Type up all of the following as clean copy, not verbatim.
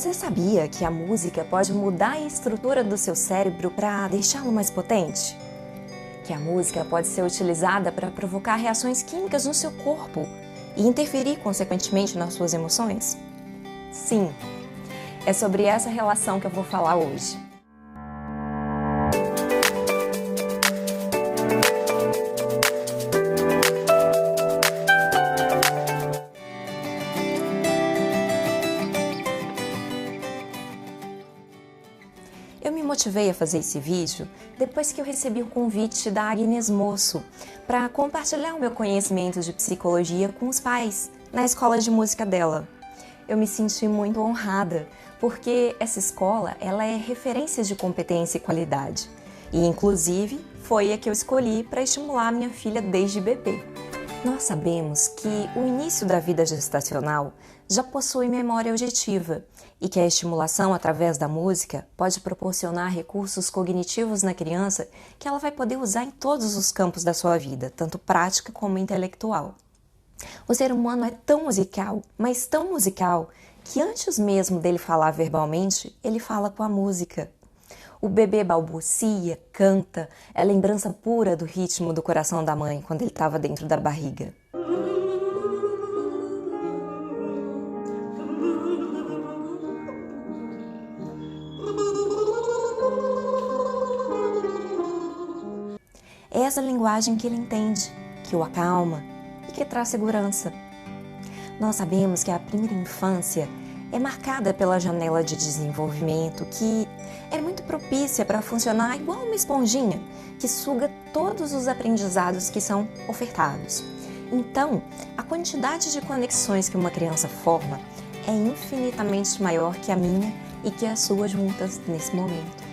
Você sabia que a música pode mudar a estrutura do seu cérebro para deixá-lo mais potente? Que a música pode ser utilizada para provocar reações químicas no seu corpo e interferir consequentemente nas suas emoções? Sim, é sobre essa relação que eu vou falar hoje. Eu me motivei a fazer esse vídeo depois que eu recebi o convite da Agnes Moço para compartilhar o meu conhecimento de psicologia com os pais na escola de música dela. Eu me senti muito honrada, porque essa escola ela é referência de competência e qualidade. E, inclusive, foi a que eu escolhi para estimular minha filha desde bebê. Nós sabemos que o início da vida gestacional já possui memória auditiva e que a estimulação através da música pode proporcionar recursos cognitivos na criança que ela vai poder usar em todos os campos da sua vida, tanto prática como intelectual. O ser humano é tão musical, mas tão musical, que antes mesmo dele falar verbalmente, ele fala com a música. O bebê balbucia, canta, é lembrança pura do ritmo do coração da mãe quando ele estava dentro da barriga. É essa linguagem que ele entende, que o acalma e que traz segurança. Nós sabemos que a primeira infância é marcada pela janela de desenvolvimento que é muito propícia para funcionar igual uma esponjinha que suga todos os aprendizados que são ofertados. Então, a quantidade de conexões que uma criança forma é infinitamente maior que a minha e que a sua juntas nesse momento.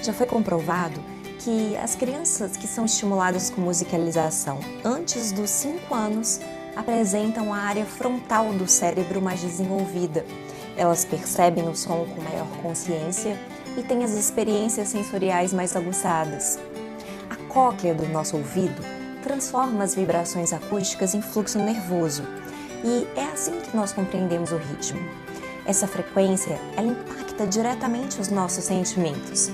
Já foi comprovado que as crianças que são estimuladas com musicalização antes dos 5 anos apresentam a área frontal do cérebro mais desenvolvida. Elas percebem o som com maior consciência e têm as experiências sensoriais mais aguçadas. A cóclea do nosso ouvido transforma as vibrações acústicas em fluxo nervoso e é assim que nós compreendemos o ritmo. Essa frequência, ela impacta diretamente os nossos sentimentos.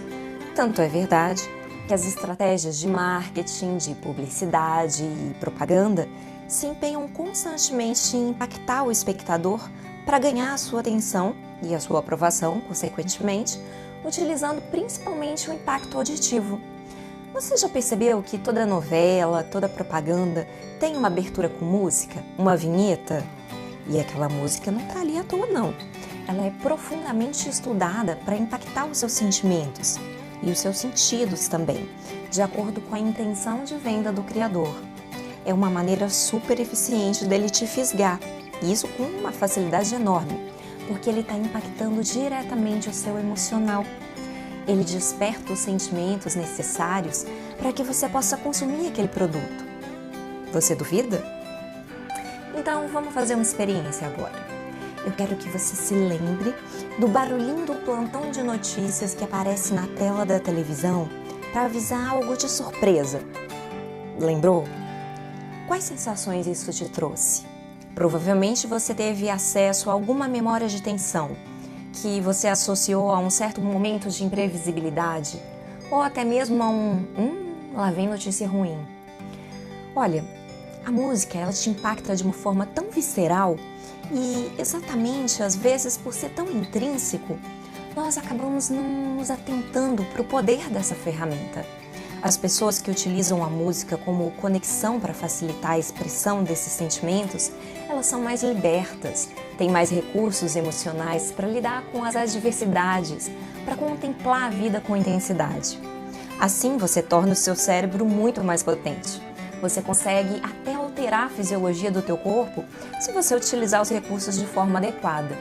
Tanto é verdade que as estratégias de marketing, de publicidade e propaganda se empenham constantemente em impactar o espectador para ganhar a sua atenção e a sua aprovação, consequentemente, utilizando principalmente o impacto auditivo. Você já percebeu que toda novela, toda propaganda tem uma abertura com música, uma vinheta? E aquela música não está ali à toa, não. Ela é profundamente estudada para impactar os seus sentimentos e os seus sentidos também, de acordo com a intenção de venda do criador. É uma maneira super eficiente dele te fisgar, e isso com uma facilidade enorme, porque ele está impactando diretamente o seu emocional. Ele desperta os sentimentos necessários para que você possa consumir aquele produto. Você duvida? Então vamos fazer uma experiência agora. Eu quero que você se lembre do barulhinho do plantão de notícias que aparece na tela da televisão para avisar algo de surpresa. Lembrou? Quais sensações isso te trouxe? Provavelmente você teve acesso a alguma memória de tensão que você associou a um certo momento de imprevisibilidade ou até mesmo a lá vem notícia ruim. Olha, a música ela te impacta de uma forma tão visceral e exatamente às vezes por ser tão intrínseco, nós acabamos não nos atentando para o poder dessa ferramenta. As pessoas que utilizam a música como conexão para facilitar a expressão desses sentimentos, elas são mais libertas, têm mais recursos emocionais para lidar com as adversidades, para contemplar a vida com intensidade. Assim, você torna o seu cérebro muito mais potente. Você consegue até alterar a fisiologia do teu corpo se você utilizar os recursos de forma adequada.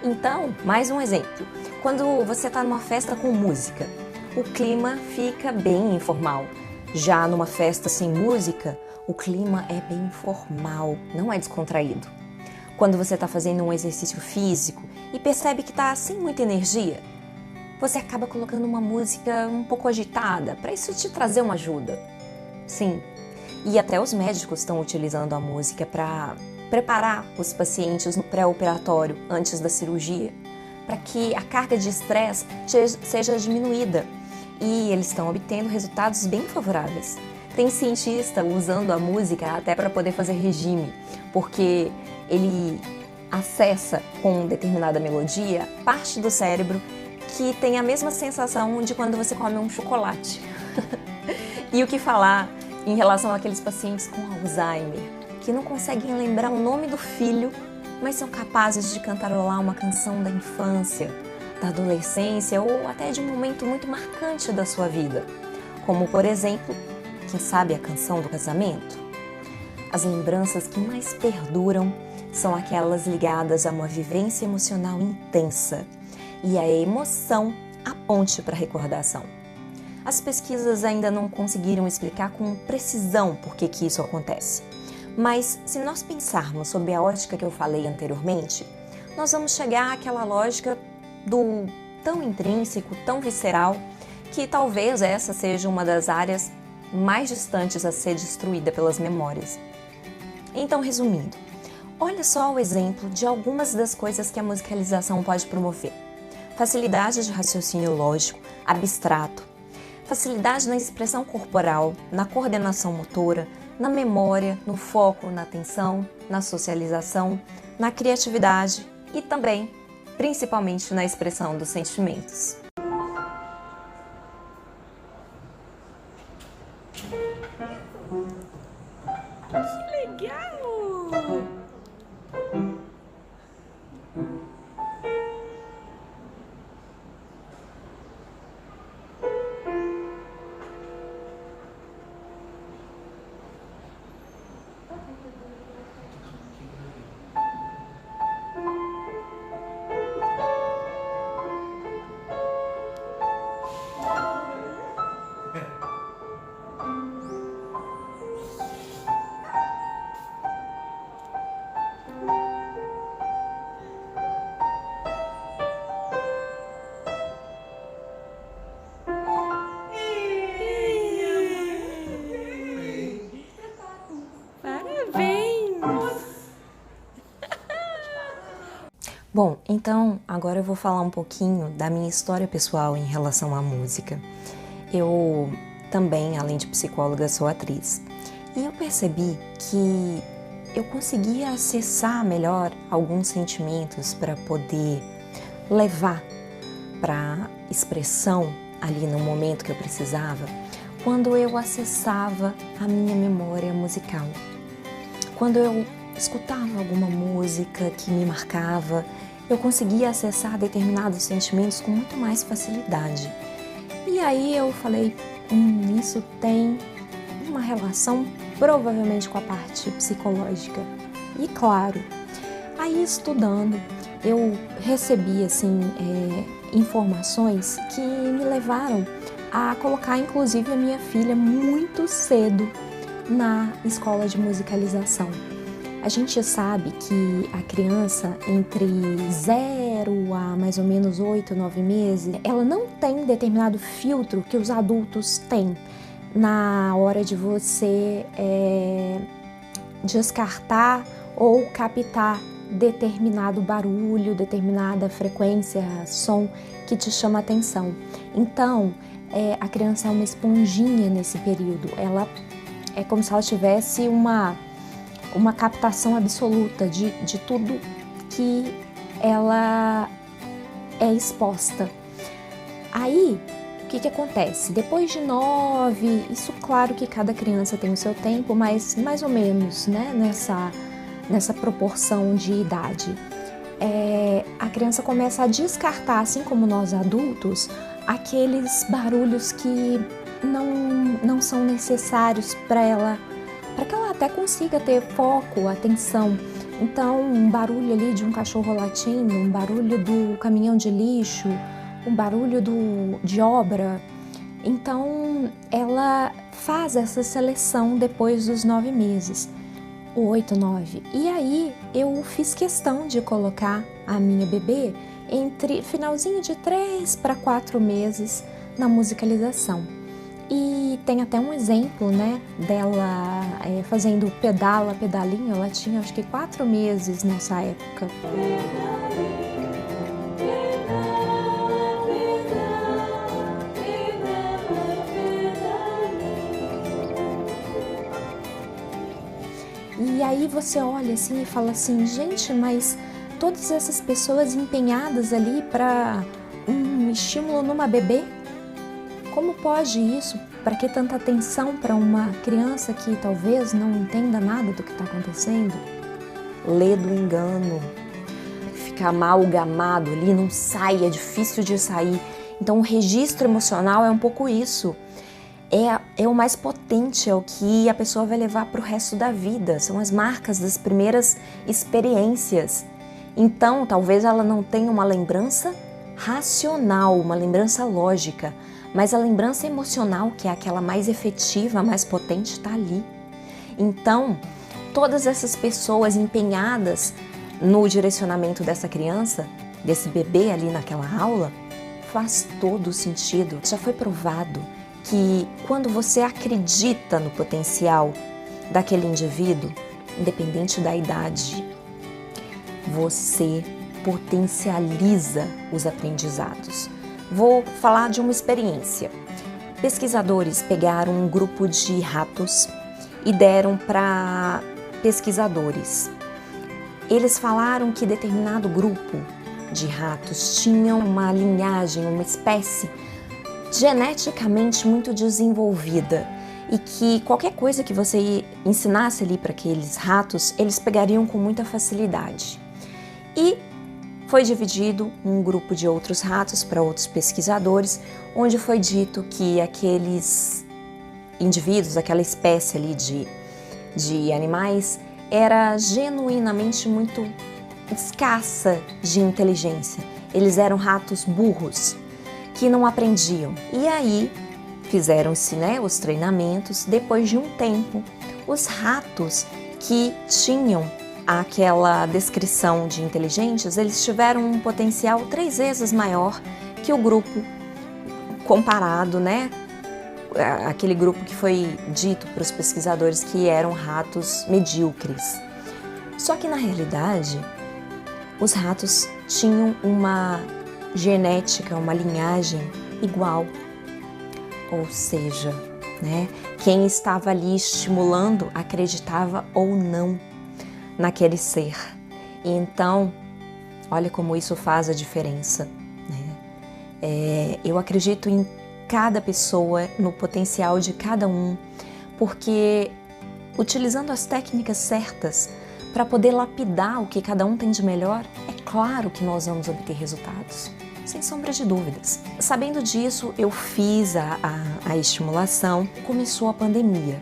Então, mais um exemplo. Quando você está numa festa com música, o clima fica bem informal. Já numa festa sem música, o clima é bem formal, não é descontraído. Quando você está fazendo um exercício físico e percebe que está sem muita energia, você acaba colocando uma música um pouco agitada para isso te trazer uma ajuda. Sim, e até os médicos estão utilizando a música para preparar os pacientes no pré-operatório antes da cirurgia, para que a carga de estresse seja diminuída. E eles estão obtendo resultados bem favoráveis. Tem cientista usando a música até para poder fazer regime, porque ele acessa com determinada melodia parte do cérebro que tem a mesma sensação de quando você come um chocolate. E o que falar em relação àqueles pacientes com Alzheimer, que não conseguem lembrar o nome do filho, mas são capazes de cantarolar uma canção da infância, da adolescência ou até de um momento muito marcante da sua vida, como, por exemplo, quem sabe a canção do casamento? As lembranças que mais perduram são aquelas ligadas a uma vivência emocional intensa e a emoção a ponte para a recordação. As pesquisas ainda não conseguiram explicar com precisão por que isso acontece, mas se nós pensarmos sobre a ótica que eu falei anteriormente, nós vamos chegar àquela lógica do tão intrínseco, tão visceral, que talvez essa seja uma das áreas mais distantes a ser destruída pelas memórias. Então, resumindo, olha só o exemplo de algumas das coisas que a musicalização pode promover. Facilidade de raciocínio lógico, abstrato, facilidade na expressão corporal, na coordenação motora, na memória, no foco, na atenção, na socialização, na criatividade e também, principalmente, na expressão dos sentimentos. Que legal! Bom, então agora eu vou falar um pouquinho da minha história pessoal em relação à música. Eu também, além de psicóloga, sou atriz. E eu percebi que eu conseguia acessar melhor alguns sentimentos para poder levar para expressão ali no momento que eu precisava, quando eu acessava a minha memória musical. Quando eu escutava alguma música que me marcava, eu conseguia acessar determinados sentimentos com muito mais facilidade. E aí eu falei, isso tem uma relação provavelmente com a parte psicológica. E claro, aí estudando, eu recebi informações que me levaram a colocar inclusive a minha filha muito cedo na escola de musicalização. A gente sabe que a criança entre 0 a mais ou menos 8, 9 meses, ela não tem determinado filtro que os adultos têm na hora de você descartar ou captar determinado barulho, determinada frequência, som que te chama a atenção. Então, a criança é uma esponjinha nesse período. Ela é como se ela tivesse uma captação absoluta de tudo que ela é exposta. Aí, o que acontece? Depois de 9, isso claro que cada criança tem o seu tempo, mas mais ou menos, né, nessa proporção de idade, a criança começa a descartar, assim como nós adultos, aqueles barulhos que não são necessários para que ela até consiga ter foco, atenção. Então, um barulho ali de um cachorro latindo, um barulho do caminhão de lixo, um barulho de obra. Então, ela faz essa seleção depois dos 9 meses, 8, 9. E aí, eu fiz questão de colocar a minha bebê entre finalzinho de 3 para 4 meses na musicalização. E tem até um exemplo, né, dela fazendo pedalinho. Ela tinha acho que 4 meses nessa época. E aí você olha assim e fala assim, gente, mas todas essas pessoas empenhadas ali para um estímulo numa bebê? Como pode isso? Para que tanta atenção para uma criança que talvez não entenda nada do que está acontecendo? Lê do engano, fica amalgamado ali, não sai, é difícil de sair. Então o registro emocional é um pouco isso. É o mais potente, é o que a pessoa vai levar para o resto da vida. São as marcas das primeiras experiências. Então talvez ela não tenha uma lembrança racional, uma lembrança lógica, mas a lembrança emocional, que é aquela mais efetiva, mais potente, está ali. Então, todas essas pessoas empenhadas no direcionamento dessa criança, desse bebê ali naquela aula, faz todo sentido. Já foi provado que quando você acredita no potencial daquele indivíduo, independente da idade, você potencializa os aprendizados. Vou falar de uma experiência. Pesquisadores pegaram um grupo de ratos e deram para pesquisadores. Eles falaram que determinado grupo de ratos tinham uma linhagem, uma espécie geneticamente muito desenvolvida e que qualquer coisa que você ensinasse ali para aqueles ratos, eles pegariam com muita facilidade. E foi dividido um grupo de outros ratos para outros pesquisadores, onde foi dito que aqueles indivíduos, aquela espécie ali de animais, era genuinamente muito escassa de inteligência. Eles eram ratos burros, que não aprendiam. E aí fizeram-se, os treinamentos. Depois de um tempo, os ratos que tinham aquela descrição de inteligentes, eles tiveram um potencial 3 vezes maior que o grupo comparado, aquele grupo que foi dito para os pesquisadores que eram ratos medíocres. Só que na realidade, os ratos tinham uma genética, uma linhagem igual. Ou seja, quem estava ali estimulando acreditava ou não naquele ser. E então, olha como isso faz a diferença. Eu acredito em cada pessoa, no potencial de cada um, porque utilizando as técnicas certas para poder lapidar o que cada um tem de melhor, é claro que nós vamos obter resultados, sem sombra de dúvidas. Sabendo disso, eu fiz a estimulação, começou a pandemia.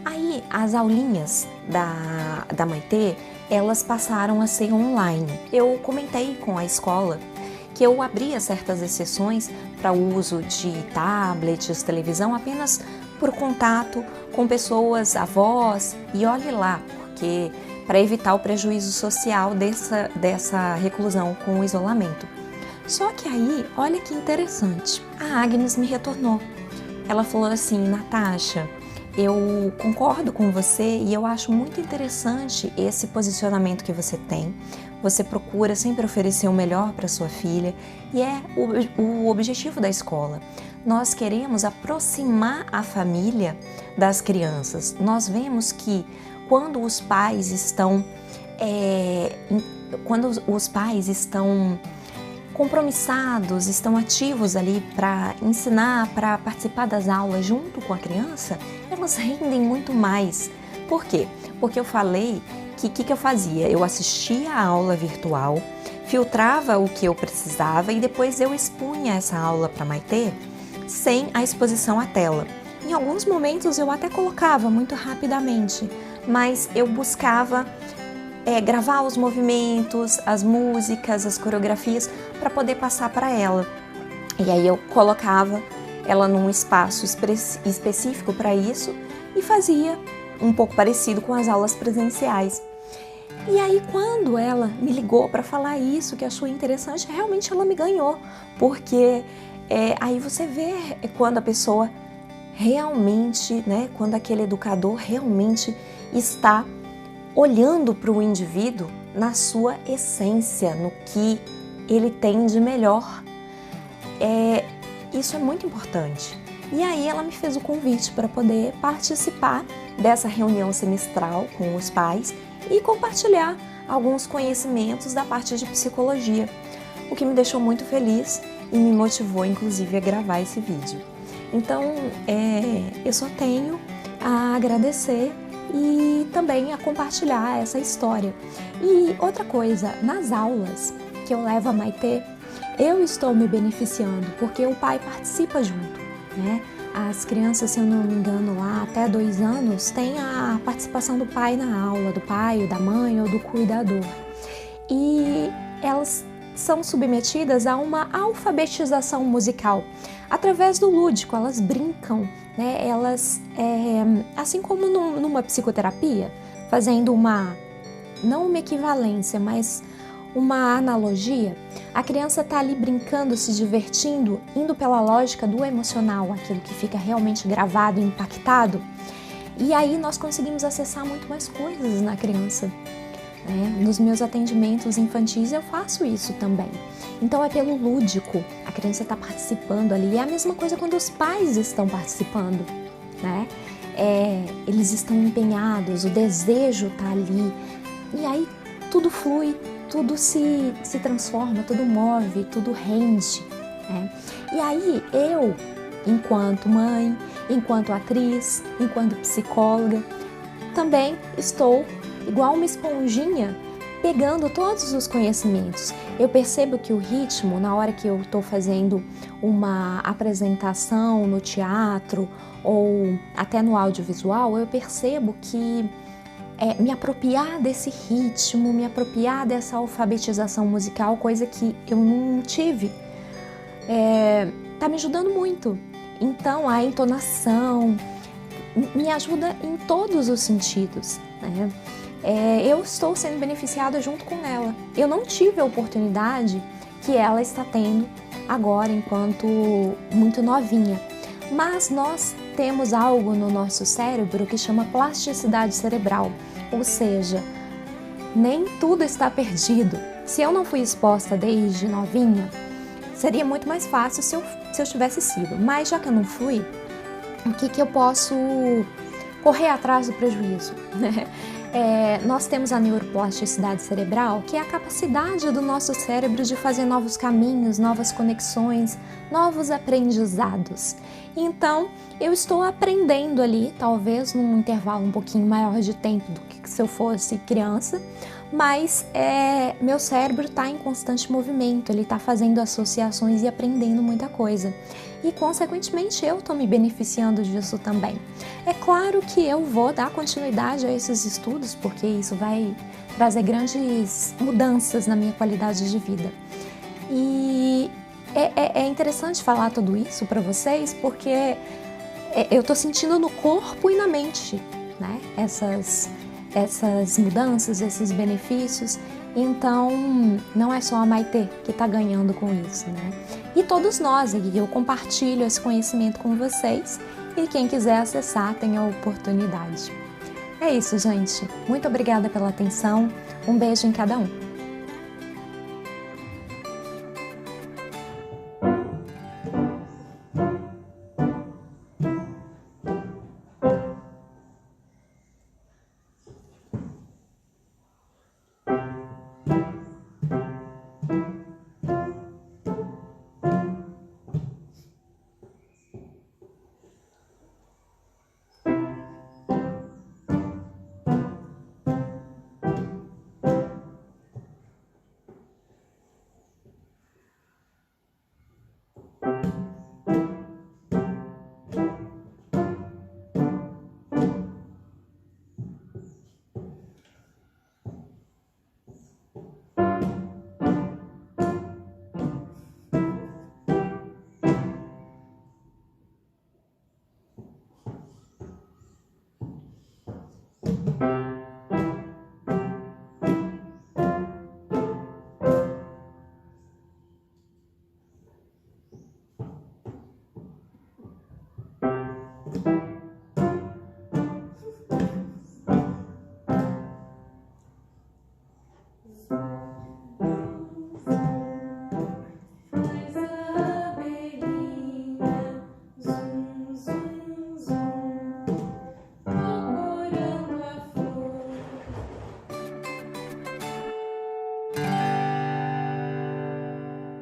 Aí as aulinhas da Maitê, elas passaram a ser online. Eu comentei com a escola que eu abria certas exceções para o uso de tablets, televisão, apenas por contato com pessoas, avós, e olhe lá, porque para evitar o prejuízo social dessa reclusão com o isolamento. Só que aí, olha que interessante, a Agnes me retornou. Ela falou assim, Natasha, eu concordo com você e eu acho muito interessante esse posicionamento que você tem. Você procura sempre oferecer o melhor para sua filha e é o objetivo da escola. Nós queremos aproximar a família das crianças. Nós vemos que quando os pais estão compromissados, estão ativos ali para ensinar, para participar das aulas junto com a criança, elas rendem muito mais. Por quê? Porque eu falei que eu fazia? Eu assistia a aula virtual, filtrava o que eu precisava e depois eu expunha essa aula para a Maitê sem a exposição à tela. Em alguns momentos eu até colocava muito rapidamente, mas eu buscava gravar os movimentos, as músicas, as coreografias para poder passar para ela. E aí eu colocava ela num espaço específico para isso e fazia um pouco parecido com as aulas presenciais. E aí quando ela me ligou para falar isso, que achou interessante, realmente ela me ganhou, porque aí você vê quando a pessoa realmente, quando aquele educador realmente está olhando para o indivíduo na sua essência, no que ele tem de melhor. Isso é muito importante. E aí ela me fez o convite para poder participar dessa reunião semestral com os pais e compartilhar alguns conhecimentos da parte de psicologia, o que me deixou muito feliz e me motivou, inclusive, a gravar esse vídeo. Então, eu só tenho a agradecer e também a compartilhar essa história. E outra coisa, nas aulas que eu levo a Maitê, eu estou me beneficiando, porque o pai participa junto, né? As crianças, se eu não me engano, lá até 2 anos, tem a participação do pai na aula, do pai, ou da mãe, ou do cuidador. E elas são submetidas a uma alfabetização musical. Através do lúdico, elas brincam, né? Elas, assim como numa psicoterapia, fazendo não uma equivalência, mas uma analogia, a criança está ali brincando, se divertindo, indo pela lógica do emocional, aquilo que fica realmente gravado, impactado, e aí nós conseguimos acessar muito mais coisas na criança. Nos meus atendimentos infantis eu faço isso também. Então é pelo lúdico, a criança está participando ali. E é a mesma coisa quando os pais estão participando, né? Eles estão empenhados, o desejo está ali. E aí tudo flui, tudo se transforma, tudo move, tudo rende, né? E aí eu, enquanto mãe, enquanto atriz, enquanto psicóloga, também estou igual uma esponjinha, pegando todos os conhecimentos. Eu percebo que o ritmo, na hora que eu estou fazendo uma apresentação no teatro ou até no audiovisual, eu percebo que me apropriar desse ritmo, me apropriar dessa alfabetização musical, coisa que eu não tive, tá me ajudando muito. Então a entonação me ajuda em todos os sentidos, né? Eu estou sendo beneficiada junto com ela. Eu não tive a oportunidade que ela está tendo agora, enquanto muito novinha. Mas nós temos algo no nosso cérebro que chama plasticidade cerebral, ou seja, nem tudo está perdido. Se eu não fui exposta desde novinha, seria muito mais fácil se eu tivesse sido. Mas já que eu não fui, o que eu posso correr atrás do prejuízo, né? Nós temos a neuroplasticidade cerebral, que é a capacidade do nosso cérebro de fazer novos caminhos, novas conexões, novos aprendizados. Então, eu estou aprendendo ali, talvez num intervalo um pouquinho maior de tempo do que se eu fosse criança, mas meu cérebro está em constante movimento, ele está fazendo associações e aprendendo muita coisa. E, consequentemente, eu estou me beneficiando disso também. É claro que eu vou dar continuidade a esses estudos, porque isso vai trazer grandes mudanças na minha qualidade de vida. E é interessante falar tudo isso para vocês, porque eu estou sentindo no corpo e na mente, né? Essas mudanças, esses benefícios. Então, não é só a Maitê que está ganhando com isso, né? E todos nós, e eu compartilho esse conhecimento com vocês, e quem quiser acessar tem a oportunidade. É isso, gente. Muito obrigada pela atenção. Um beijo em cada um.